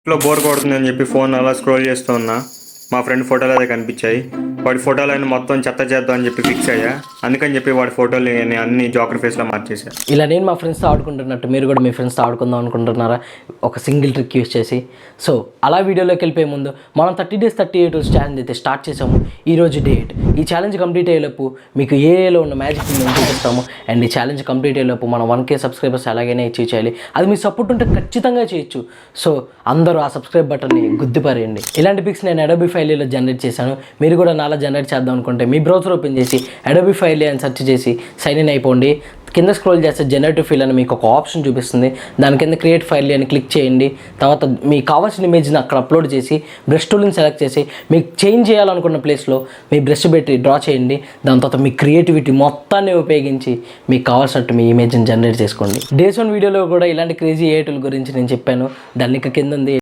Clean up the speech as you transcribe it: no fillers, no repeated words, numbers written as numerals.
ఇంట్లో బోర్ కొడుతుందని చెప్పి ఫోన్ అలా స్క్రోల్ చేస్తూ ఉన్నా. మా ఫ్రెండ్ ఫోటోలు అయితే కనిపించాయి. వాడి ఫోటోలన్నీ మొత్తం చెత్త చేద్దాం అని చెప్పి ఫిక్స్ అయ్యా. అందుకని చెప్పి వాడి ఫోటోలు అన్ని జోకర్ ఫేస్లో మార్చేసా. ఇలా నేను మా ఫ్రెండ్స్తో ఆడుకుంటున్నట్టు మీరు కూడా మీ ఫ్రెండ్స్తో ఆడుకుందాం అనుకుంటున్నారా? ఒక సింగిల్ ట్రిక్ యూస్ చేసి. సో అలా వీడియోలోకి వెళ్ళిపోయే ముందు మనం 30 days 30 videos ఛాలెంజ్ అయితే స్టార్ట్ చేసాము. ఈరోజు డేట్. ఈ ఛాలెంజ్ కంప్లీట్ అయ్యేలోపు మీకు ఏఏలో ఉన్న మ్యాజిక్ మేము చూపిస్తాము. అండ్ ఈ ఛాలెంజ్ కంప్లీట్ అయ్యేలోపు మనం 1K సబ్స్క్రైబర్స్ ఎలాగైనా అచీవ్ చేయాలి. అది మీ సపోర్ట్ ఉంటే ఖచ్చితంగా చేయొచ్చు. సో అందరూ ఆ సబ్స్క్రైబ్ బటన్ని గుద్దిపారేయండి. ఇలాంటి పిక్స్ నేను అడోబీ ఫైలీలో జనరేట్ చేశాను. మీరు కూడా నాలా జనరేట్ చేద్దాం అనుకుంటే మీ బ్రౌజర్ ఓపెన్ చేసి అడోబీ ఫైలీ అని సెర్చ్ చేసి సైన్ ఇన్ అయిపోండి. కింద స్క్రోల్ చేస్తే జనరేటివ్ ఫైల్ అని మీకు ఒక ఆప్షన్ చూపిస్తుంది. దాని కింద క్రియేట్ ఫైల్ అని క్లిక్ చేయండి. తర్వాత మీకు కావాల్సిన ఇమేజ్ని అక్కడ అప్లోడ్ చేసి బ్రష్ టూల్ని సెలెక్ట్ చేసి మీకు చేంజ్ చేయాలనుకున్న ప్లేస్లో మీ బ్రష్ పెట్టి డ్రా చేయండి. దాని తర్వాత మీ క్రియేటివిటీ మొత్తాన్ని ఉపయోగించి మీకు కావాల్సినట్టు మీ ఇమేజ్ని జనరేట్ చేసుకోండి. డేస్ 1 వీడియోలో కూడా ఇలాంటి క్రేజీ ఏఐ టూల్ గురించి నేను చెప్పాను. దాని కింద ఉంది.